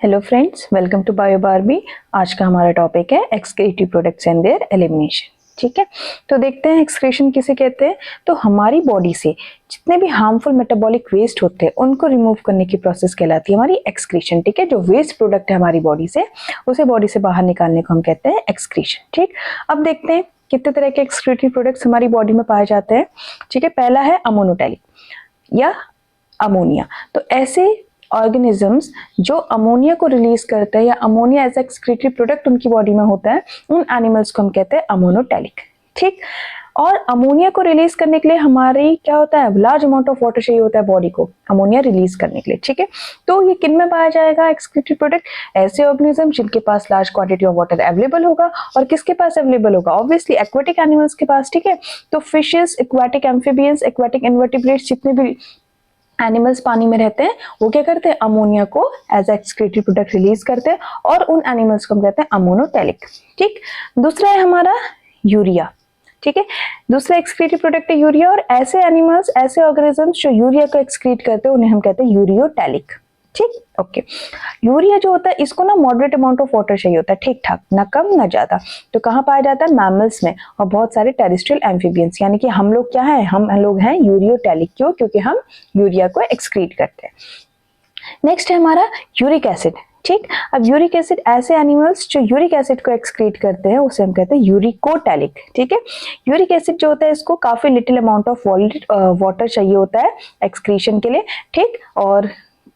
Hello friends, welcome to Bio Barbie. आज का हमारा टॉपिक है excretory products and their elimination. ठीक है, तो देखते हैं एक्सक्रीशन किसे कहते हैं। तो हमारी बॉडी से जितने भी हार्मफुल मेटाबॉलिक वेस्ट होते हैं उनको रिमूव करने की प्रोसेस कहलाती है हमारी एक्सक्रीशन। ठीक है, जो वेस्ट प्रोडक्ट है हमारी बॉडी से उसे बॉडी से बाहर निकालने को हम कहते हैं एक्सक्रीशन। ठीक, अब देखते हैं कितने तरह के एक्सक्रीटरी प्रोडक्ट्स हमारी बॉडी में पाए जाते हैं। ठीक है, पहला है अमोनोटैलिक या अमोनिया। तो ऐसे ऑर्गेनिजम्स जो अमोनिया को रिलीज करते हैं या अमोनिया एज एक्सक्रीटरी प्रोडक्ट उनकी बॉडी में होता है, उन एनिमल्स को हम कहते हैं अमोनोटैलिक। ठीक, और अमोनिया को रिलीज करने के लिए हमारी क्या होता है, लार्ज अमाउंट ऑफ वाटर चाहिए होता है बॉडी को अमोनिया रिलीज करने के लिए। ठीक है, तो ये किन में पाया जाएगा एक्सक्रीटरी प्रोडक्ट? ऐसे ऑर्गेनिज्म जिनके पास large quantity of water available होगा। और किसके पास अवेलेबल होगा? ऑब्वियसली एक्वेटिक एनिमल्स के पास। ठीक है, तो fishes, aquatic amphibians, aquatic invertebrates, जितने भी एनिमल्स पानी में रहते हैं वो क्या करते हैं, अमोनिया को एज एक्सक्रीटरी प्रोडक्ट रिलीज करते हैं और उन एनिमल्स को हम कहते हैं अमोनोटैलिक। ठीक, दूसरा है हमारा यूरिया। ठीक है, दूसरा एक्सक्रीटरी प्रोडक्ट है यूरिया। और ऐसे एनिमल्स, ऐसे ऑर्गेनिजम्स जो यूरिया को एक्सक्रीट करते हैं उन्हें हम कहते हैं यूरियोटैलिक। ठीक, ओके। यूरिया जो होता है इसको ना मॉडरेट अमाउंट ऑफ वाटर चाहिए होता है, ठीक ठाक, ना कम ना ज्यादा। तो कहाँ पाया जाता है? मैमल्स में और बहुत सारे टेरेस्ट्रियल एम्फीबियंस। यानी कि हम लोग क्या है, हम लोग हैं यूरियोटैलिक। क्यों? क्योंकि हम यूरिया को एक्सक्रीट करते हैं। नेक्स्ट है हमारा यूरिक एसिड। ठीक, अब यूरिक एसिड, ऐसे एनिमल्स जो यूरिक एसिड को एक्सक्रीट करते हैं उसे हम कहते हैं यूरिकोटैलिक। ठीक है, यूरिक एसिड जो होता है इसको काफी लिटिल अमाउंट ऑफ वाटर चाहिए होता है एक्सक्रीशन के लिए। ठीक, और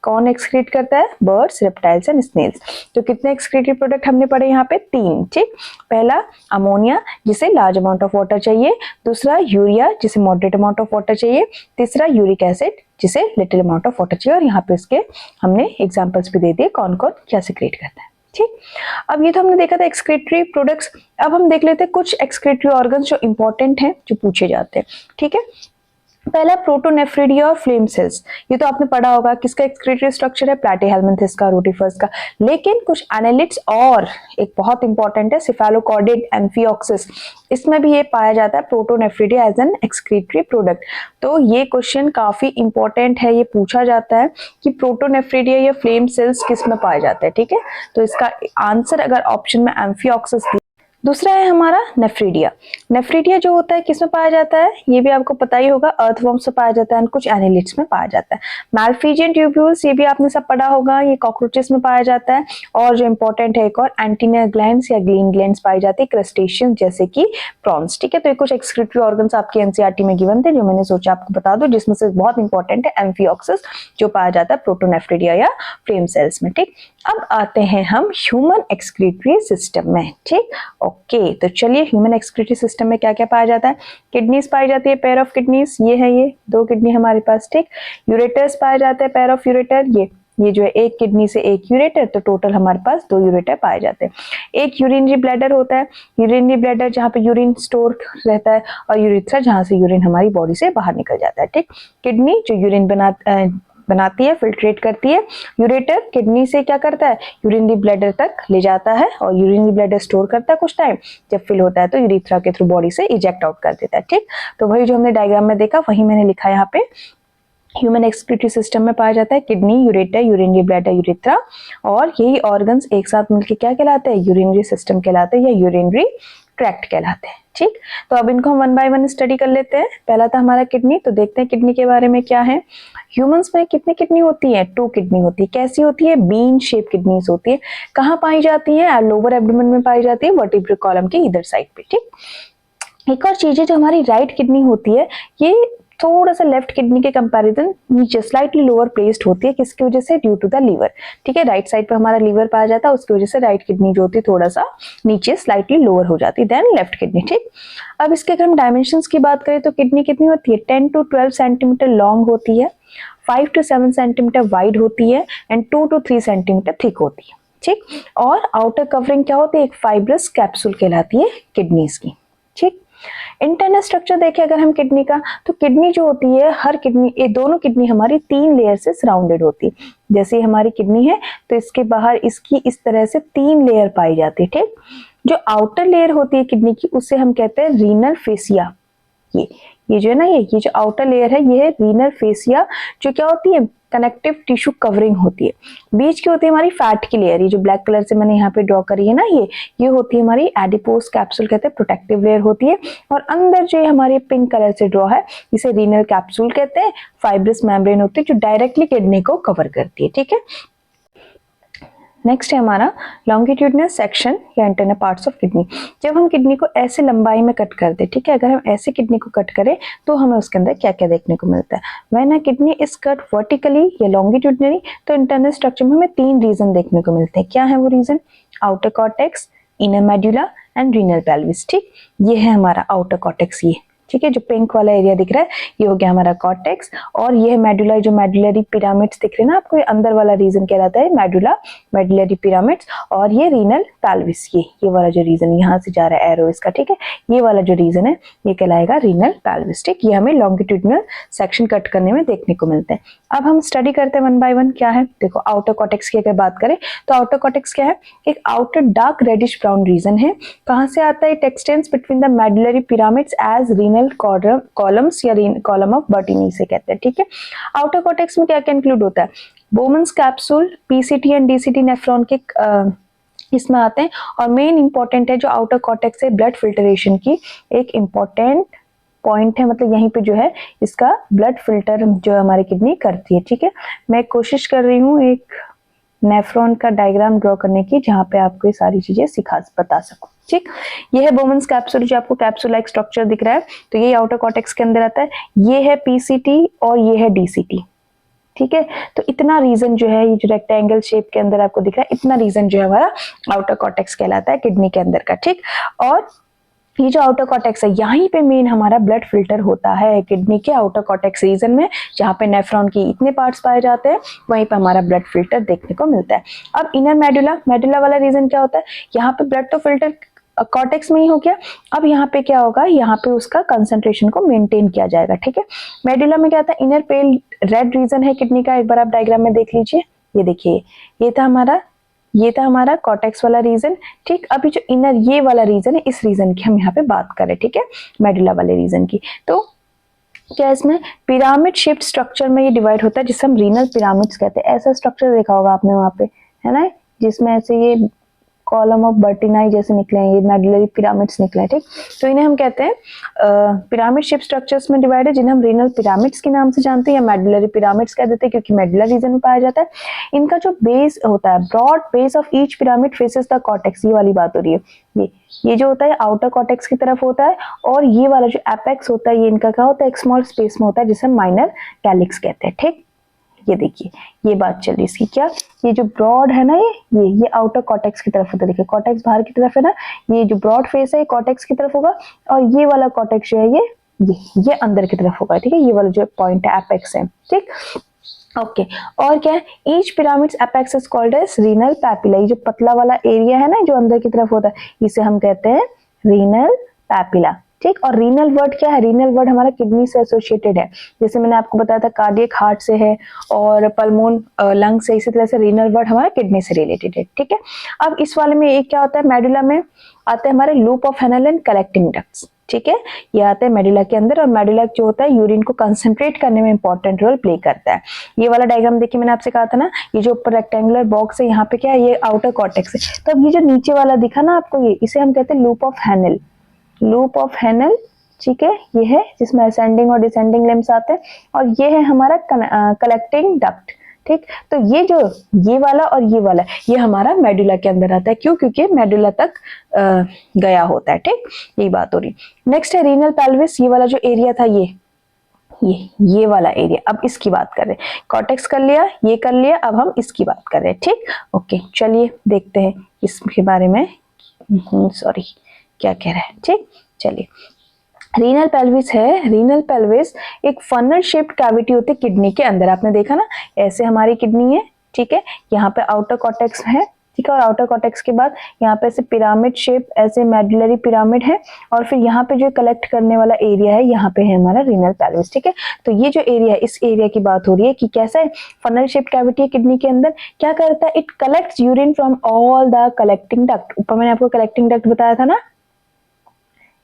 कौन एक्सक्रीट करता है? Birds, reptiles and snails. तो कितने एक्सक्रीटरी प्रोडक्ट हमने पढ़े यहाँ पे? 3। ठीक, पहला अमोनिया जिसे लार्ज अमाउंट ऑफ वाटर चाहिए, दूसरा यूरिया जिसे मॉडरेट अमाउंट ऑफ वाटर चाहिए, तीसरा यूरिक एसिड जिसे लिटिल अमाउंट ऑफ वाटर चाहिए। और यहाँ पे इसके हमने एग्जाम्पल्स भी दे दिए कौन कौन क्या सेक्रेट करता है। ठीक, अब ये तो हमने देखा था एक्सक्रीटरी प्रोडक्ट्स। अब हम देख लेते हैं कुछ एक्सक्रीटरी ऑर्गन्स जो इंपॉर्टेंट हैं, जो पूछे जाते हैं। ठीक है, पहला प्रोटोनेफ्रिडिया और फ्लेम सेल्स। ये तो आपने पढ़ा होगा किसका एक्सक्रीटरी स्ट्रक्चर है, प्लैटीहेल्मिन्थस का, रोटिफर्स का। लेकिन कुछ एनालिट्स और एक बहुत इंपॉर्टेंट है सिफेलोकॉर्डिड एम्फिऑक्सिस, इसमें भी ये पाया जाता है protonephridia as an excretory product. तो ये क्वेश्चन काफी इंपॉर्टेंट है, ये पूछा जाता है कि प्रोटोनेफ्रिडिया या फ्लेम सेल्स किस में पाए जाते हैं। ठीक है, तो इसका आंसर अगर ऑप्शन में एम्फिऑक्सिस। दूसरा है हमारा नेफ्रीडिया। नेफ्रीडिया जो होता है किसमें पाया जाता है? ये भी आपको पता ही होगा, अर्थवर्म्स में पाया जाता है, कुछ एनिलिड्स में पाया जाता है। मैल्फिजियन ट्यूब्यूल्स, ये भी आपने सब पढ़ा होगा, ये कॉकरोचेस में पाया जाता है। और जो इंपॉर्टेंट है एक और, एंटीना ग्लैंड्स या ग्लीन ग्लैंड्स पाई जाती है क्रस्टेशियंस जैसे कि प्रॉन्स। ठीक है, तो ये कुछ एक्सक्रीटरी ऑर्गन्स आपके एनसीईआरटी में गिवन थे जो मैंने सोचा आपको बता दूं, जिसमें से बहुत इंपॉर्टेंट है एम्फिऑक्सिस जो पाया जाता है प्रोटोनेफ्रिडिया या फ्लेम सेल्स में। ठीक, अब आते हैं हम ह्यूमन एक्सक्रीटरी सिस्टम में। ठीक, ओके, तो चलिए ह्यूमन एक्सक्रीटरी सिस्टम में क्या क्या पाया जाता है। किडनीज पाई जाती है, पेयर ऑफ किडनीज, ये है, ये 2 किडनी हमारे पास। ठीक, यूरेटर्स पाए जाते हैं, पेयर ऑफ यूरेटर, ये जो है एक किडनी से एक यूरेटर, तो टोटल हमारे पास 2 यूरेटर पाए जाते हैं। एक यूरिनरी ब्लैडर होता है, यूरिनरी ब्लैडर जहाँ पे यूरिन स्टोर रहता है, और यूरिथ्रा जहाँ से यूरिन हमारी बॉडी से बाहर निकल जाता है। ठीक, किडनी जो यूरिन बनाती है, फिल्ट्रेट करती है। यूरेटर किडनी से क्या करता है, यूरिनरी ब्लैडर तक ले जाता है और यूरिनरी ब्लैडर स्टोर करता है कुछ टाइम, जब फिल होता है तो यूरिथ्रा के थ्रू बॉडी से इजेक्ट आउट कर देता है। ठीक, तो वही जो हमने डायग्राम में देखा वही मैंने लिखा है यहाँ पे। ह्यूमन एक्सक्रीटरी सिस्टम में पाया जाता है kidney, ureter, urinary bladder, urethra, और यही ऑर्गन्स एक साथ मिलकर क्या कहलाते हैं? यूरिनरी सिस्टम कहलाते हैं या यूरिनरी ट्रैक्ट कहलाते हैं। ठीक, तो अब इनको हम 1 बाय 1 स्टडी कर लेते हैं। पहला था हमारा किडनी, तो देखते हैं किडनी के बारे में क्या है। ह्यूमंस में कितनी किडनी होती है? 2 किडनी होती है। कैसी होती है? बीन शेप किडनीज होती है। कहाँ पाई जाती है? लोअर एब्डोमेन में पाई जाती है, वर्टिब्रल कॉलम के इधर साइड पे। ठीक, एक और चीज है, जो हमारी राइट किडनी होती है ये थोड़ा सा लेफ्ट किडनी के कंपैरिजन नीचे स्लाइटली लोअर प्लेस्ड होती है। किसकी वजह से? Due to the liver. ठीक है, राइट साइड पे हमारा लीवर पाया जाता है, उसकी वजह से राइट किडनी जो होती है थोड़ा सा नीचे स्लाइटली लोअर हो जाती है देन लेफ्ट किडनी। ठीक, अब इसके अगर हम डायमेंशंस की बात करें तो किडनी कितनी होती है? 10 to 12 सेंटीमीटर लॉन्ग होती है, 5 to 7 सेंटीमीटर वाइड होती है एंड 2 to 3 सेंटीमीटर थिक होती है। ठीक, और आउटर कवरिंग क्या होती है? एक फाइब्रस कैप्सूल कहलाती है किडनीज की। ठीक, इंटरनल स्ट्रक्चर देखें अगर हम किडनी का, तो किडनी जो होती है, हर किडनी, ये दोनों किडनी हमारी 3 लेयर से सराउंडेड होती है। जैसे हमारी किडनी है तो इसके बाहर इसकी इस तरह से 3 लेयर पाई जाती है। ठीक, जो आउटर लेयर होती है किडनी की उसे हम कहते हैं रीनल फेसिया। ये जो है ना, ये जो आउटर लेयर है ये है रीनल फेसिया, जो क्या होती है, कनेक्टिव टिश्यू कवरिंग होती है। बीच की होती है हमारी फैट की लेयर, ये जो ब्लैक कलर से मैंने यहाँ पे ड्रॉ करी है ना, ये होती है हमारी एडिपोज कैप्सूल, कहते हैं प्रोटेक्टिव लेयर होती है। और अंदर जो हमारी पिंक कलर से ड्रॉ है इसे रीनल कैप्सूल कहते हैं। फाइब्रस मेम्ब्रेन होती है जो डायरेक्टली किडनी को कवर करती है, ठीक है। नेक्स्ट है हमारा लॉन्गिट्यूडिनल सेक्शन या इंटरनल पार्ट्स ऑफ किडनी। जब हम किडनी को ऐसे लंबाई में कट कर दे, ठीक है, अगर हम ऐसे किडनी को कट करें तो हमें उसके अंदर क्या क्या देखने को मिलता है। When a kidney is cut vertically या लॉन्गिट्यूडिनली, तो इंटरनल स्ट्रक्चर में हमें 3 रीजन देखने को मिलते हैं। क्या है वो reason? Outer cortex, inner medulla and renal pelvis. ठीक, ये है हमारा आउटर कॉर्टेक्स, ये ठीक है, जो पिंक वाला एरिया दिख रहा है ये हो गया हमारा कॉर्टेक्स। और ये है मेडुला, जो मेडुलरी पिरामिड्स दिख रहे हैं ना आपको, ये अंदर वाला रीजन कहलाता है मेडुला, मेडुलरी पिरामिड्स। और ये रीनल पेल्विस, ये वाला जो रीजन यहाँ से जा रहा है एरो इसका, ठीक है, ये वाला जो रीजन है ये कहलाएगा रीनल पेल्विस। ठीक, ये हमें लॉन्गिट्यूडिनल सेक्शन कट करने में देखने को मिलते हैं। अब हम स्टडी करते हैं 1 बाय 1 क्या है। देखो, आउटर कॉर्टेक्स की अगर बात करें तो आउटर कॉर्टेक्स क्या है? एक outer dark reddish brown region है। कहाँ से आता है? It extends between the medullary pyramids as renal columns या कॉलम ऑफ बर्टीनी से कहते हैं, ठीक है। आउटर कॉर्टेक्स में क्या क्या इंक्लूड होता है? Bowman's capsule, PCT and DCT nephron के इसमें आते हैं। और मेन इंपॉर्टेंट है जो आउटर कॉर्टेक्स है, ब्लड फिल्टरेशन की एक इंपॉर्टेंट पॉइंट है, मतलब यहीं पे जो है इसका ब्लड फिल्टर जो हमारी किडनी करती है, ठीक है। मैं कोशिश कर रही हूँ एक नेफ्रॉन का डायग्राम ड्रॉ करने की जहाँ पे आपको ये सारी चीजें बता सकूं, ठीक। ये है बोमन्स कैप्सूल, जो आपको कैप्सूल लाइक स्ट्रक्चर दिख रहा है, तो ये आउटर कॉर्टेक्स के अंदर आता है। ये है पीसीटी और ये है डीसीटी, ठीक है। तो इतना रीजन जो है, ये जो रेक्टेंगल शेप के अंदर आपको दिख रहा है, इतना रीजन जो है हमारा आउटर कॉर्टेक्स कहलाता है किडनी के अंदर का, ठीक। और ये जो आउटर कॉर्टेक्स है, यहीं पे मेन हमारा ब्लड फिल्टर होता है किडनी के आउटर कॉर्टेक्स रीजन में, जहाँ पे नेफ्रॉन की इतने पार्ट्स पाए जाते हैं, वहीं पे हमारा ब्लड फिल्टर देखने को मिलता है। अब इनर मेडुला वाला रीजन क्या होता है? यहाँ पे ब्लड तो फिल्टर कॉर्टेक्स में ही हो गया। अब यहाँ पे क्या होगा? यहाँ पे उसका कंसंट्रेशन को मेंटेन किया जाएगा, ठीक है। मेडुला में क्या आता है? इनर पेल रेड रीजन है किडनी का, एक बार आप डायग्राम में देख लीजिए। ये देखिए, ये था हमारा कॉर्टेक्स वाला रीजन, ठीक। अभी जो इनर ये वाला रीजन है, इस रीजन की हम यहाँ पे बात करें, ठीक है, मेडुला वाले रीजन की। तो क्या इसमें पिरामिड शेप्ड स्ट्रक्चर में ये डिवाइड होता है, जिसे हम रीनल पिरामिड्स कहते हैं। ऐसा स्ट्रक्चर देखा होगा आपने वहां पे, है ना, जिसमें ऐसे ये कॉलम ऑफ बर्टिनाई जैसे निकले हैं, ये मेडुलरी पिरामिड्स निकले हैं, ठीक। तो इन्हें हम कहते हैं पिरामिड शेप स्ट्रक्चर्स में डिवाइड है, जिन्हें हम रीनल पिरामिड्स के नाम से जानते हैं या मेडुलरी पिरामिड्स कह देते हैं, क्योंकि मेडुला रीजन में पाया जाता है। इनका जो बेस होता है, broad base of each pyramid faces the cortex, ये वाली बात हो रही है। ये जो होता है आउटर कॉर्टेक्स की तरफ होता है, और ये वाला जो एपेक्स होता है, ये इनका क्या होता है? एक स्मॉल स्पेस में होता है, जिसे माइनर कैलिक्स कहते हैं, ठीक। ये देखिए, ये बात चल रही इसकी क्या, ये जो ब्रॉड है ना, ये आउटर कॉर्टेक्स की तरफ होता है। देखिए, कॉर्टेक्स बाहर की तरफ है ना, ये जो ब्रॉड फेस है ये कॉर्टेक्स की तरफ होगा, और ये वाला कॉर्टेक्स जो है ये अंदर की तरफ होगा, ठीक है। ये वाला जो पॉइंट है एपेक्स है, ठीक। ओके, और क्या है? Each pyramids apex is called as renal papilla. ये जो पतला वाला एरिया है ना, जो अंदर की तरफ होता है, इसे हम कहते हैं रीनल पैपिला, ठीक। और रीनल वर्ड क्या है? रीनल वर्ड हमारा किडनी से एसोसिएटेड है। जैसे मैंने आपको बताया था कार्डियक हार्ट से है, और पल्मोन लंग से, इसी तरह से रीनल वर्ड हमारा किडनी से रिलेटेड है, ठीक है। अब इस वाले में एक क्या होता है? मेडुला में आते हैं हमारे loop of Henle and collecting ducts, ठीक है। ये आते हैं मेडुला के अंदर, और मेडुला जो होता है यूरिन को कंसंट्रेट करने में इंपॉर्टेंट रोल प्ले करता है। ये वाला डायग्राम देखिए, मैंने आपसे कहा था ना, ये जो ऊपर रेक्टेंगुलर बॉक्स है, यहाँ पे क्या है? ये आउटर कॉर्टेक्स है। तो अब ये जो नीचे वाला दिखा ना आपको, ये इसे हम कहते हैं loop of Henle, loop of Henle, ठीक है। ये है जिसमें असेंडिंग और डिसेंडिंग लिम्स आते हैं, और ये है हमारा कलेक्टिंग डक्ट, ठीक। तो ये वाला और ये वाला, ये हमारा मेडुला के अंदर आता है। क्यों? क्योंकि मेडुला तक गया होता है, ठीक। यही बात हो रही। नेक्स्ट है रीनल पेल्विस, ये वाला जो एरिया था, ये वाला एरिया। अब इसकी बात कर रहे हैं, कॉर्टेक्स कर लिया, ये कर लिया, अब हम इसकी बात कर रहे हैं, ठीक। ओके, चलिए देखते हैं इसके बारे में, सॉरी क्या कह रहा है, ठीक। चलिए, रीनल पेल्विस है। रीनल पेल्विस एक फनल शेप्ड कैविटी होती है किडनी के अंदर। आपने देखा ना, ऐसे हमारी किडनी है, ठीक है। यहाँ पे आउटर कॉर्टेक्स है, ठीक है, और आउटर कॉर्टेक्स के बाद यहाँ पे ऐसे पिरामिड शेप, ऐसे मेडुलरी पिरामिड है, और फिर यहाँ पे जो कलेक्ट करने वाला एरिया है, यहाँ पे है हमारा रीनल पेल्विस, ठीक है। तो ये जो एरिया है, इस एरिया की बात हो रही है कि कैसा है? फनल शेप्ड कैविटी है किडनी के अंदर। क्या करता है? It collects urine from all the collecting duct. ऊपर मैंने आपको कलेक्टिंग डक्ट बताया था ना,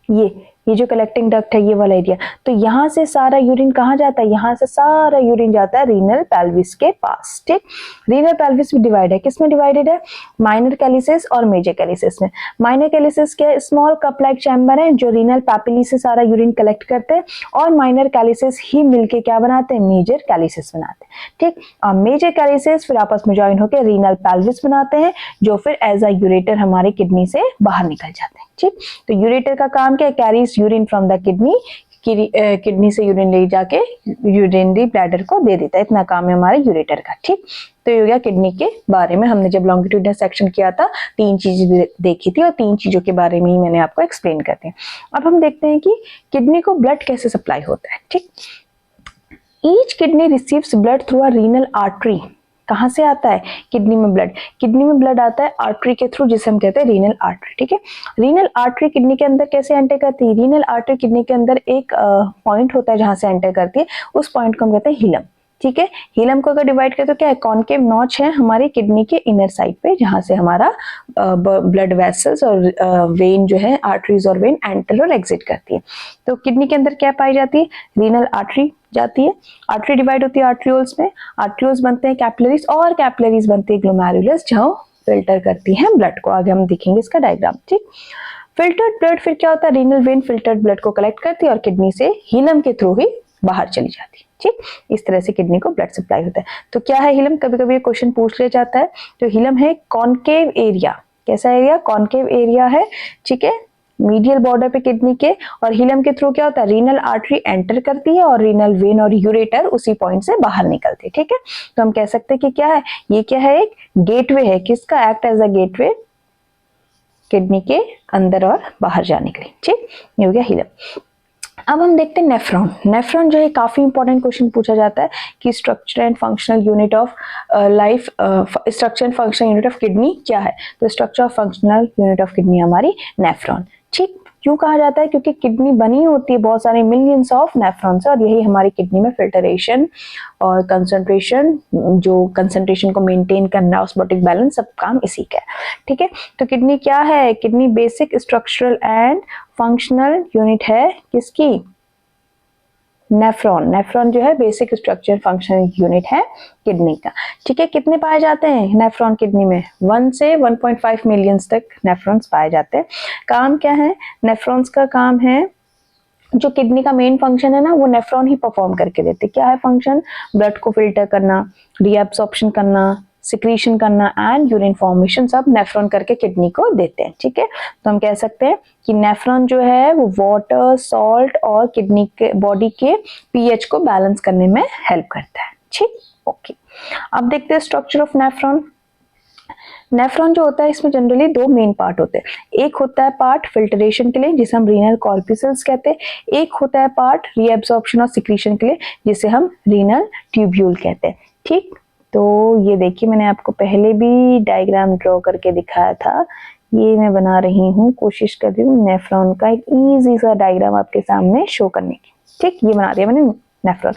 ये ये जो कलेक्टिंग डक्ट है ये वाला एरिया, तो यहाँ से सारा यूरिन कहाँ जाता है, यहाँ से सारा यूरिन जाता है रीनल पेल्विस के पास। ठीक, रीनल पेल्विस भी डिवाइड है, किसमें डिवाइडेड है, माइनर कैलिसेस और मेजर कैलिसेस में। माइनर कैलिसेस के स्मॉल कप लाइक चैम्बर है जो रीनल पैपिली से सारा यूरिन कलेक्ट करते हैं, और माइनर कैलिसेस ही मिलके क्या बनाते हैं, मेजर कैलिसेस बनाते हैं। ठीक, और मेजर कैलिसेस फिर आपस में ज्वाइन होकर रीनल पेल्विस बनाते हैं, जो फिर एज अ यूरेटर हमारे किडनी से बाहर निकल जाते हैं। ठीक, तो यूरेटर का काम क्या है, carries urine from the kidney, kidney से यूरिन ले जाके यूरिनरी ब्लैडर को दे देता है, इतना काम है हमारे यूरेटर का। ठीक, तो ये हो गया किडनी के बारे में। हमने जब लॉन्गिट्यूडनल सेक्शन किया था 3 चीजें देखी थी और 3 चीजों के बारे में ही मैंने आपको एक्सप्लेन कर दिया। अब हम देखते हैं कि किडनी को ब्लड कैसे सप्लाई होता है। ठीक, each kidney receives blood through a renal artery. कहाँ से आता है किडनी में ब्लड, किडनी में ब्लड आता है आर्टरी के थ्रू, जिसे हम कहते हैं रीनल आर्टरी। ठीक है, रीनल आर्टरी किडनी के अंदर कैसे एंटर करती है, रीनल आर्टरी किडनी के अंदर एक पॉइंट होता है जहां से एंटर करती है, उस पॉइंट को हम कहते हैं हिलम। ठीक है, हिलम को अगर डिवाइड करें तो क्या है, कॉनकेव नॉच है हमारी किडनी के इनर साइड पे, जहां से हमारा ब्लड वेसल्स और वेन जो है, आर्टरीज और वेन एंटर और एग्जिट करती है। तो किडनी के अंदर क्या पाई जाती है, रीनल आर्टरी जाती है, आर्टरी डिवाइड होती है आर्ट्रियोल्स में, आर्ट्रियोल्स बनते हैं कैपिलरीज, और कैपिलरीज बनती है ग्लोमेरुलस, जहां फिल्टर करती हैं ब्लड को। आगे हम देखेंगे इसका डायग्राम। ठीक, फिल्टर्ड ब्लड फिर क्या होता है, रीनल वेन फिल्टर्ड ब्लड को कलेक्ट करती है और किडनी से हिलम के थ्रू ही बाहर चली जाती है। ठीक, इस तरह से किडनी को ब्लड सप्लाई होता है। तो क्या है हिलम, कभी कभी क्वेश्चन पूछ लिया जाता है। तो हिलम है कॉनकेव एरिया, कैसा एरिया, कॉनकेव एरिया है। ठीक है, मीडियल बॉर्डर पे किडनी के, और हिलम के थ्रू क्या होता है, रीनल आर्टरी एंटर करती है और रीनल वेन और यूरेटर उसी पॉइंट से बाहर निकलते हैं। ठीक है, तो हम कह सकते हैं कि क्या है, ये क्या है, एक गेटवे है, किसका, act as a gateway kidney के अंदर और बाहर जाने के लिए। ठीक, ये हो गया हिलम। अब हम देखते हैं नेफ्रॉन। नेफ्रॉन जो है काफी इंपॉर्टेंट क्वेश्चन पूछा जाता है कि structure and functional unit of life, structure and functional unit of kidney क्या है, तो structure of functional unit of kidney हमारी नेफ्रॉन। ठीक, क्यों कहा जाता है, क्योंकि किडनी बनी होती है बहुत सारे मिलियंस ऑफ नेफ्रॉन से, और यही हमारी किडनी में फिल्टरेशन और कंसंट्रेशन, जो कंसंट्रेशन को मेंटेन करना, ऑस्मोटिक बैलेंस, सब काम इसी का है। ठीक है, तो किडनी क्या है, kidney basic structural and functional unit है किसकी, नेफ्रॉन। नेफ्रॉन जो है बेसिक स्ट्रक्चर फंक्शनल यूनिट है किडनी का। ठीक है, कितने पाए जाते हैं नेफ्रॉन किडनी में, 1 से 1.5 मिलियंस तक नेफ्रॉन्स पाए जाते हैं। काम क्या है, नेफ्रॉन्स का काम है, जो किडनी का मेन फंक्शन है ना, वो नेफ्रॉन ही परफॉर्म करके देते। क्या है फंक्शन, ब्लड को फिल्टर करना, रीएब्सॉर्प्शन करना, सिक्रीशन करना एंड यूरिन फॉर्मेशन, सब नेफ्रॉन करके किडनी को देते हैं। ठीक है, तो हम कह सकते हैं कि नेफ्रॉन जो है वो वाटर, सॉल्ट और किडनी के बॉडी के पीएच को बैलेंस करने में हेल्प करता है। ठीक, ओके। अब देखते हैं स्ट्रक्चर ऑफ नेफ्रॉन। नेफ्रॉन जो होता है इसमें जनरली 2 मेन पार्ट होते हैं। एक होता है पार्ट फिल्टरेशन के लिए, जिसे हम रीनल कॉर्पुसल्स कहते हैं। एक होता है पार्ट रीएब्सॉर्प्शन और सिक्रीशन के लिए, जिसे हम रीनल ट्यूब्यूल कहते हैं। ठीक, तो ये देखिए मैंने आपको पहले भी डायग्राम ड्रॉ करके दिखाया था, ये मैं बना रही हूँ, कोशिश कर रही हूँ नेफ्रॉन का एक इजी सा डायग्राम आपके सामने शो करने की। ठीक, ये बना दिया मैंने नेफ्रॉन।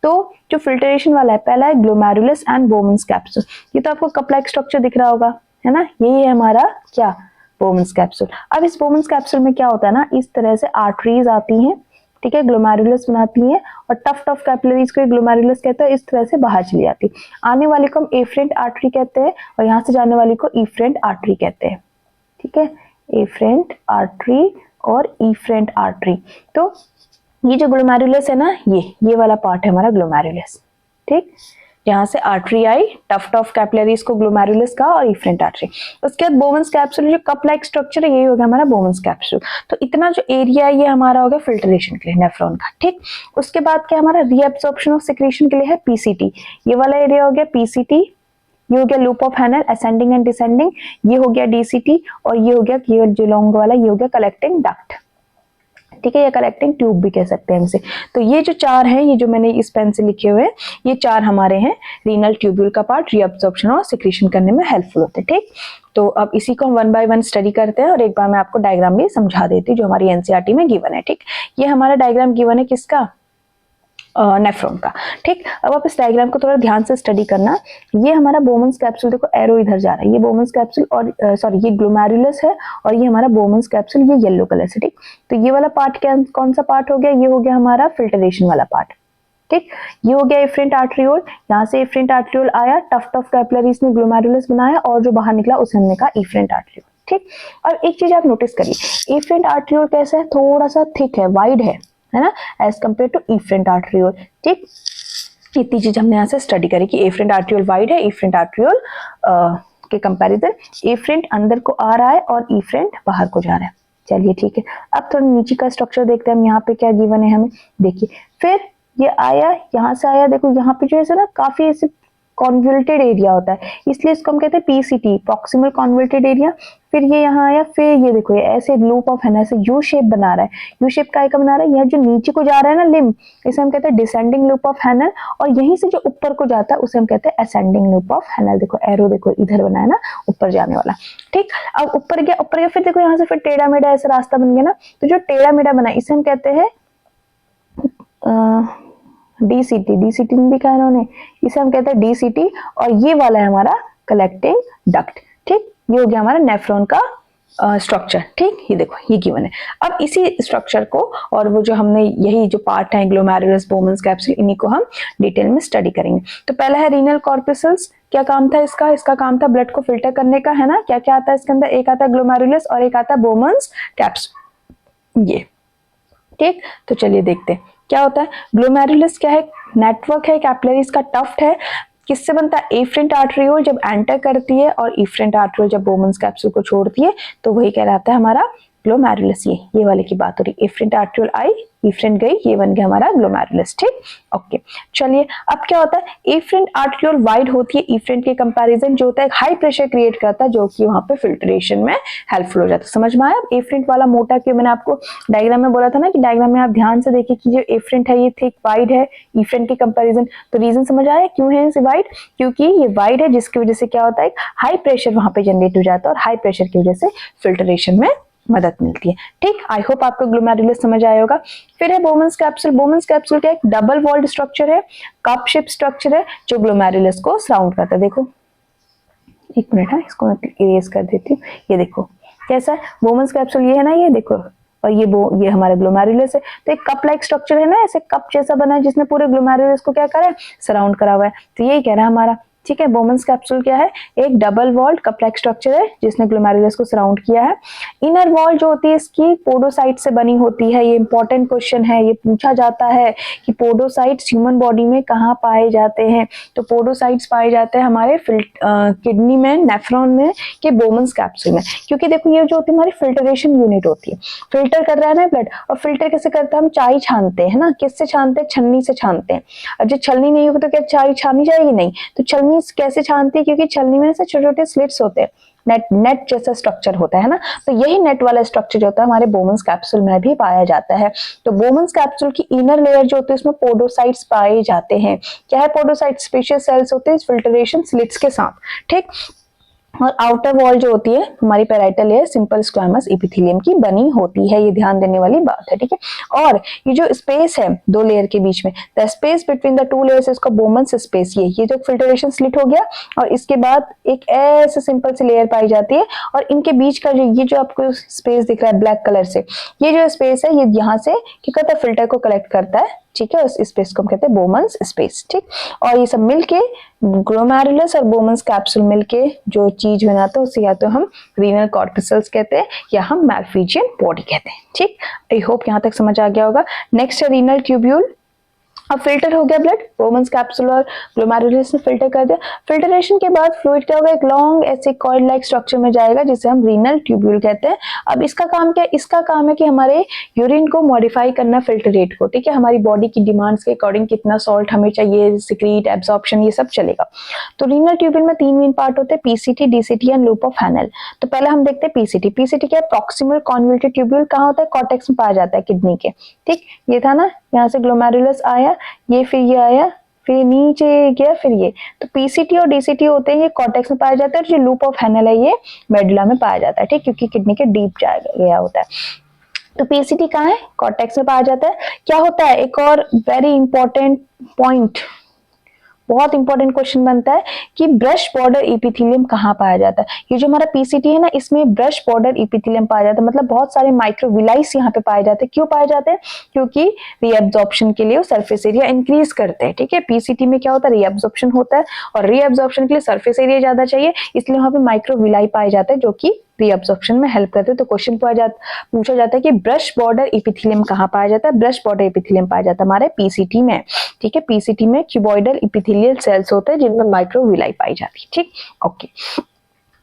तो जो फिल्टरेशन वाला है, पहला है ग्लोमेरुलस एंड बोमन्स कैप्सूल। ये तो आपको कप लाइक स्ट्रक्चर दिख रहा होगा, है ना, यही है हमारा क्या, बोमन्स कैप्सूल। अब इस बोमन्स कैप्सूल में क्या होता है ना, इस तरह से आर्टरीज आती हैं, ठीक है, ग्लोमेरुलस बनाती हैं, और टफ टफ कैपिलरीज को ग्लोमेरुलस कहते हैं, इस तरह से बाहर चली जाती है। आने वाली को हम एफरेंट आर्टरी कहते हैं, और यहाँ से जाने वाली को इफरेंट आर्टरी कहते हैं। ठीक है, एफरेंट आर्टरी और इफरेंट आर्टरी। तो ये जो ग्लोमेरुलस है ना, ये वाला पार्ट है हमारा ग्लोमेरुलस। ठीक, जहां से आर्टरी आई, टफ कैपिलरीज को ग्लोमेरुलस का, और इफरेंट आर्टरी। उसके बाद बोमन्स कैप्सूल, जो कप लाइक स्ट्रक्चर है, यही हो गया हमारा बोमन्स कैप्सूल। तो इतना जो एरिया है ये हमारा हो गया फिल्टरेशन के लिए नेफ्रॉन का। ठीक, उसके बाद क्या हमारा रीएब्सॉर्प्शन और सिक्रीशन के लिए है पीसीटी। ये वाला एरिया हो गया पीसीटी, ये हो गया loop of Henle, ascending and descending, ये हो गया डीसीटी, और ये हो गया जो लॉन्ग वाला, ये हो गया कलेक्टिंग डक्ट। ठीक है, या कलेक्टिंग ट्यूब भी कह सकते हैं इनसे। तो ये जो 4 हैं, ये जो मैंने इस पेन से लिखे हुए हैं, ये 4 हमारे हैं रीनल ट्यूब्यूल का पार्ट, रीअब्सॉर्प्शन और सिक्रीशन करने में हेल्पफुल होते हैं। ठीक, तो अब इसी को हम 1 बाय 1 स्टडी करते हैं, और एक बार मैं आपको डायग्राम भी समझा देती हूँ जो हमारी एनसीईआरटी में गिवन है। ठीक, ये हमारा डायग्राम गिवन है किसका, नेफ्रॉन का। ठीक, अब आप इस डायग्राम को थोड़ा ध्यान से स्टडी करना। ये हमारा बोमन्स कैप्सूल, देखो एरो इधर जा रहा है, ये बोमन्स कैप्सूल और सॉरी ये ग्लोमेरुलस है और ये हमारा बोमन्स कैप्सूल, ये येलो कलर से। ठीक, तो ये वाला पार्ट क्या, कौन सा पार्ट हो गया, ये हो गया हमारा फिल्टरेशन वाला पार्ट। ठीक, ये हो गया एफरेंट आर्टरियोल, यहाँ से एफरेंट आर्टरियोल आया, टफ्ट ऑफ कैपिलरीज ने ग्लोमेरुलस बनाया और जो बाहर निकला उसे हमने कहा एफरेंट आर्टरियोल। ठीक, और एक चीज आप नोटिस करिए, एफरेंट आर्टरियोल कैसा है, थोड़ा सा थिक है, वाइड है ना, as compare to efferent arteriole. ठीक, इतनी चीज हमने यहाँ से स्टडी करी कि एफरेंट आर्टरियोल वाइड है, एफरेंट आर्टरियोल के कंपैरिजन एफरेंट अंदर को आ रहा है और एफरेंट बाहर को जा रहा है। चलिए ठीक है, अब थोड़ा नीचे का स्ट्रक्चर देखते हैं हम, यहाँ पे क्या गिवन है हमें, देखिए फिर ये आया, यहाँ से आया, देखो यहाँ पे जो है ना काफी ऐसे कॉन्वोल्टेड एरिया होता है, इसलिए इसको हम कहते हैं पीसीटी, प्रॉक्सिमल कॉन्वोल्टेड एरिया। फिर ये यहाँ आया, फिर ये देखो ये ऐसे लूप ऑफ है ना, ऐसे यू शेप बना रहा है, यू शेप का बना रहा है, यह जो नीचे को जा रहा है ना लिम्ब, इसे हम कहते हैं डिसेंडिंग लूप ऑफ हैनल, और यहीं से जो ऊपर को जाता है उसे हम कहते हैं असेंडिंग लूप ऑफ हैनल। देखो एरो देखो इधर बना है ना, ऊपर जाने वाला। ठीक, अब ऊपर गया, फिर देखो यहाँ से फिर टेढ़ा मेढ़ा ऐसा रास्ता बन गया ना, तो जो टेढ़ा मेढ़ा बना इसे हम कहते हैं डीसीटी, डीसीटी में भी कहा इन्होंने, इसे हम कहते हैं डीसीटी, और ये वाला है हमारा कलेक्टिंग डक्ट। ठीक, ये हो गया हमारा नेफ्रॉन का स्ट्रक्चर। ठीक, ये देखो ये गिवन है। अब इसी स्ट्रक्चर को और वो जो हमने यही जो पार्ट है ग्लोमेरुलस, बोमन्स कैप्सूल, इन्हीं को हम डिटेल में स्टडी करेंगे। तो पहला है रीनल कॉर्पस्कल्स, क्या काम था इसका, इसका काम था ब्लड को फिल्टर करने का, है ना। क्या क्या आता है इसके अंदर, एक आता है ग्लोमेरुलस और एक आता है बोमन्स कैप्सूल, ये। ठीक, तो चलिए देखते हैं क्या होता है। ग्लोमेरुलस क्या है, नेटवर्क है कैपिलरीज का, टफ्ट है, किससे बनता है, एफरेंट आर्टरियोल जब एंटर करती है और एफरेंट आर्टरियोल जब बोमन्स कैप्सूल को छोड़ती है तो वही कहलाता है हमारा ग्लोमेरुलस। ये वाले की बात हो रही, एफरेंट आर्टरियोल आई, एफरेंट गई, ये बन गया हमारा ग्लोमेरुलस। ठीक, ओके। चलिए अब क्या होता है, एफरेंट आर्टरियोल वाइड होती है, एफरेंट के कंपैरिजन जो होता है हाई प्रेशर क्रिएट करता है, जो कि वहां पे फिल्ट्रेशन में हेल्पफुल हो जाता है। समझ में आया। एफरेंट वाला मोटा, क्यों मैंने आपको डायग्राम में बोला था ना कि डायग्राम में आप ध्यान से देखिए कि जो एफरेंट है ये थिक वाइड है एफरेंट के कंपैरिजन, तो रीजन समझ आया क्यों है इसे वाइड, क्योंकि ये वाइड है जिसकी वजह से क्या होता है, हाई प्रेशर वहां पे जनरेट हो जाता है और हाई प्रेशर की वजह से फिल्ट्रेशन में मदद मिलती है। ठीक, आई होप आपको ग्लोमेरुलस समझ आया होगा। फिर है बोमन्स कैप्सूल, बोमन्स कैप्सूल क्या एक डबल वॉल्ड स्ट्रक्चर है, कप शेप स्ट्रक्चर है जो ग्लोमेरुलस को सराउंड करता है। देखो एक मिनट, है इसको मैं इरेज कर देती हूँ, ये देखो कैसा है बोमन्स कैप्सूल, ये है ना, ये देखो, और ये हमारा ग्लोमेरुलस है, तो एक कप लाइक स्ट्रक्चर है ना, ऐसे कप जैसा बना है जिसने पूरे ग्लोमेरुलस को क्या करा है, सराउंड करा हुआ है, तो यही कह रहा है हमारा। ठीक है, बोमन्स कैप्सूल क्या है, एक double walled cup like structure है जिसने ग्लोमेरुलस को सराउंड किया है। इनर वॉल जो होती है इसकी पोडोसाइट से बनी होती है, ये इंपॉर्टेंट क्वेश्चन है, ये पूछा जाता है कि पोडोसाइट्स ह्यूमन बॉडी में कहाँ पाए जाते हैं, तो पोडोसाइट्स पाए जाते हैं हमारे किडनी में, नेफ्रॉन में, के बोमन्स कैप्सूल में, क्योंकि देखो ये जो होती है हमारी फिल्टरेशन यूनिट होती है, फिल्टर कर रहा है ना ब्लड, और फिल्टर कैसे करता है, हम चाय छानते हैं ना, किससे छानते हैं, छन्नी से छानते हैं, और जो छलनी नहीं होगी तो क्या चाय छानी जाएगी, नहीं, तो छलनी कैसे छानती है, क्योंकि छलनी में से छोटे छोटे स्लिट्स होते हैं, नेट जैसा स्ट्रक्चर होता है ना, तो यही नेट वाला स्ट्रक्चर जो होता है हमारे बोमन्स कैप्सूल में भी पाया जाता है। तो बोमन्स कैप्सूल की इनर लेयर जो होती है उसमें पोडोसाइट्स पाए जाते हैं। क्या है पोडोसाइट्स, स्पेशियस सेल्स होते हैं फिल्ट्रेशन स्लिट्स के साथ। ठीक, और आउटर वॉल जो होती है हमारी parietal layer simple squamous epithelium की बनी होती है, ये ध्यान देने वाली बात है। ठीक है, और ये जो स्पेस है दो लेयर के बीच में, the space between the two layers इसको बोमन्स स्पेस, ये जो फिल्ट्रेशन स्लिट हो गया, और इसके बाद एक ऐसे सिंपल सी लेयर पाई जाती है, और इनके बीच का जो आपको स्पेस दिख रहा है ब्लैक कलर से, ये जो स्पेस है ये यहाँ से क्या करता है, फिल्टर को कलेक्ट करता है। ठीक है, उस स्पेस को हम कहते हैं बोमन्स स्पेस। ठीक, और ये सब मिलके ग्लोमेरुलस और बोमन्स कैप्सूल मिलके जो चीज बनाते हैं उसे या तो हम रीनल कॉर्पस्कल्स कहते हैं या हम मैलफिजियन बॉडी कहते हैं। ठीक, आई होप यहाँ तक समझ आ गया होगा। नेक्स्ट है रीनल ट्यूब्यूल। अब फिल्टर हो गया ब्लड, बोमन्स कैप्सूल और ग्लोमेरुलस ने फिल्टर कर दिया, फिल्टरेशन के बाद फ्लूइड क्या होगा, एक लॉन्ग ऐसे कॉइल लाइक स्ट्रक्चर में जाएगा जिसे हम रीनल ट्यूब्यूल कहते हैं। अब इसका काम क्या है, इसका काम है कि हमारे यूरिन को मॉडिफाई करना, फिल्ट्रेट को। ठीक है, हमारी बॉडी की डिमांड्स के अकॉर्डिंग कितना सॉल्ट हमें चाहिए, सिक्रीट, एब्जॉर्प्शन, ये सब चलेगा। तो रीनल ट्यूब्यूल में तीन मेन पार्ट होते हैं, PCT, DCT and loop of Henle. तो पहले हम देखते हैं पीसीटी। पीसीटी क्या है, प्रॉक्सिमल कॉन्वोल्टेड ट्यूब्यूल, कहाँ होता है, कॉर्टेक्स में पाया जाता है किडनी के। ठीक, ये था ना, यहाँ से ग्लोमेरुलस आया, ये फिर ये आया, फिर नीचे गया, फिर ये, तो पीसीटी और डीसीटी होते हैं, ये कॉर्टेक्स में पाया जाता है, और जो लूप ऑफ हैनल है ये मेडुला में पाया जाता है। ठीक, क्योंकि किडनी के डीप गया होता है। तो पीसीटी कहाँ है, कॉर्टेक्स में पाया जाता है। क्या होता है, एक और वेरी इंपॉर्टेंट पॉइंट, बहुत इंपॉर्टेंट क्वेश्चन बनता है कि ब्रश बॉर्डर इपिथेलियम कहाँ पाया जाता है। ये जो हमारा पीसीटी है ना, इसमें ब्रश बॉर्डर इपिथेलियम पाया जाता है, मतलब बहुत सारे माइक्रोविलाइस यहाँ पे पाए जाते हैं। क्यों पाए जाते हैं, क्योंकि रीअब्जॉर्प्शन के लिए सरफेस एरिया इंक्रीज करते हैं। ठीक है, पीसीटी में क्या होता है, रीअब्जॉर्प्शन होता है और रीअब्जॉर्प्शन के लिए सरफेस एरिया ज्यादा चाहिए, इसलिए वहां पे माइक्रोविलाई पाए जाते हैं जो कि रीअब्जॉर्प्शन में हेल्प करते हैं। तो क्वेश्चन पूछा जाता है कि ब्रश बॉर्डर इपिथेलियम कहाँ पाया जाता है। ब्रश बॉर्डर इपिथेलियम पाया जाता है हमारे पीसीटी में। ठीक है, पीसीटी में क्यूबॉइडल इपिथेलियल सेल्स होते हैं जिनमें माइक्रोविलाई पाई जाती है। ठीक, ओके।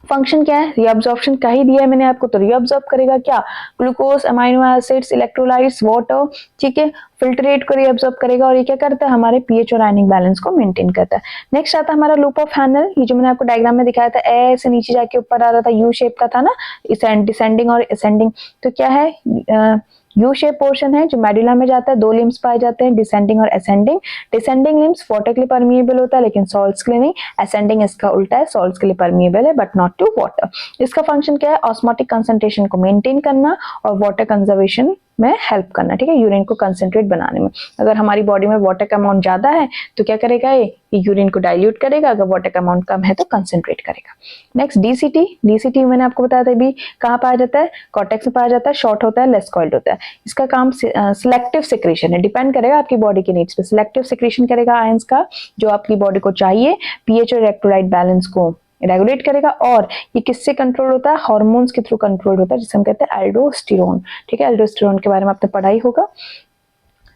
फंक्शन क्या है, रीअब्जॉर्प्शन का ही दिया है मैंने आपको, तो रीअब्जॉर्ब करेगा क्या, glucose, amino acids, electrolytes, water. ठीक है, फिल्ट्रेट को रीअब्जॉर्ब करेगा और ये क्या करता है, हमारे पीएच और आयनिक बैलेंस को मेंटेन करता है। नेक्स्ट आता है हमारा लूप ऑफ हैनल, ये जो मैंने आपको डायग्राम में दिखाया था, ऐसे नीचे जाके ऊपर आ रहा था, यू शेप का था ना, डिसेंडिंग और असेंडिंग। तो क्या है, यू शेप पोर्शन है जो मेडुला में जाता है, दो लिम्स पाए जाते हैं, डिसेंडिंग और असेंडिंग। डिसेंडिंग लिम्स वाटर के लिए परमिएबल होता है लेकिन सॉल्ट्स के लिए नहीं, असेंडिंग इसका उल्टा है, सॉल्ट्स के लिए परमिएबल है बट नॉट टू वाटर। इसका फंक्शन क्या है, ऑस्मोटिक कंसंट्रेशन को मेंटेन करना और वाटर कंजर्वेशन में हेल्प करना। ठीक है, यूरिन को कंसंट्रेट बनाने में। अगर हमारी बॉडी में वाटर का अमाउंट ज्यादा है तो क्या करेगा, ये यूरिन को डाइल्यूट करेगा, अगर वाटर का अमाउंट कम है तो कंसंट्रेट करेगा। नेक्स्ट डीसीटी, डीसीटी मैंने आपको बताया था भी कहाँ पाया जाता है, कॉर्टेक्स में पाया जाता है, शॉर्ट होता है, लेस कॉइल्ड होता है। इसका काम सिलेक्टिव सिक्रेशन है, डिपेंड करेगा आपकी बॉडी के नीड्स पे। सिलेक्टिव सिक्रेशन करेगा आयंस का जो आपकी बॉडी को चाहिए, पीएच और इलेक्ट्रोलाइट बैलेंस को रेगुलेट करेगा। और ये किससे कंट्रोल होता है, हार्मोन्स के थ्रू कंट्रोल होता है जिसे हम कहते हैं एल्डोस्टेरोन। ठीक है, एल्डोस्टेरोन के बारे में आपने पढ़ा ही होगा।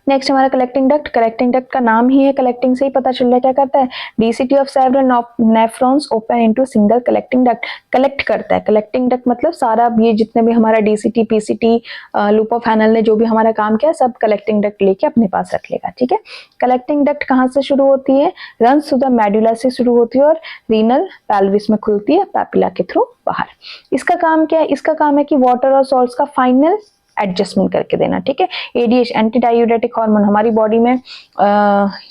नेक्स्ट हमारा कलेक्टिंग डक्ट, कलेक्टिंग डक्ट का नाम ही है, कलेक्टिंग से ही पता चल रहा है क्या करता है, DCT of several nephrons open into single collecting duct, collect करता है। कलेक्टिंग डक्ट मतलब सारा ये जितने भी हमारा DCT, PCT, loop of Henle ने जो भी हमारा काम किया सब कलेक्टिंग डक्ट लेके अपने पास रख लेगा। ठीक है, कलेक्टिंग डक्ट कहाँ से शुरू होती है, रन्स टू द मेडुला से शुरू होती है और रीनल पेल्विस में खुलती है पेपिला के थ्रू बाहर। इसका काम क्या है, इसका काम है कि वाटर और सॉल्ट्स का फाइनल एडजस्टमेंट करके देना। ठीक है, एडीएच एंटी डायूरेटिक हार्मोन हमारी बॉडी में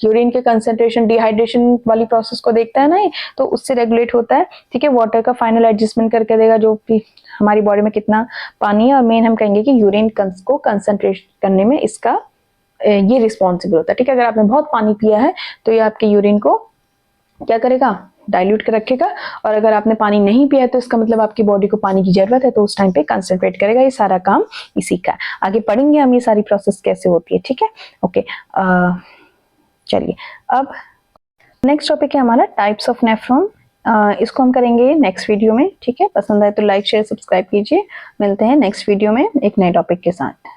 यूरिन के कंसंट्रेशन, डिहाइड्रेशन वाली प्रोसेस को देखता है ना, तो उससे रेगुलेट होता है। ठीक है, वाटर का फाइनल एडजस्टमेंट करके देगा जो कि हमारी बॉडी में कितना पानी है, और मेन हम कहेंगे कि यूरिन को कंसंट्रेट करने में इसका ये रिस्पॉन्सिबल होता है। ठीक है, अगर आपने बहुत पानी पिया है तो ये आपके यूरिन को क्या करेगा, डाइल्यूट कर रखेगा, और अगर आपने पानी नहीं पिया तो इसका मतलब आपकी बॉडी को पानी की जरूरत है तो उस टाइम पे कंसंट्रेट करेगा। ये सारा काम इसी का। आगे पढ़ेंगे हम ये सारी प्रोसेस कैसे होती है। ठीक है, ओके। चलिए अब नेक्स्ट टॉपिक है हमारा टाइप्स ऑफ नेफ्रॉन। इसको हम करेंगे नेक्स्ट वीडियो में। ठीक है, पसंद आए तो लाइक शेयर सब्सक्राइब कीजिए। मिलते हैं नेक्स्ट वीडियो में एक नए टॉपिक के साथ।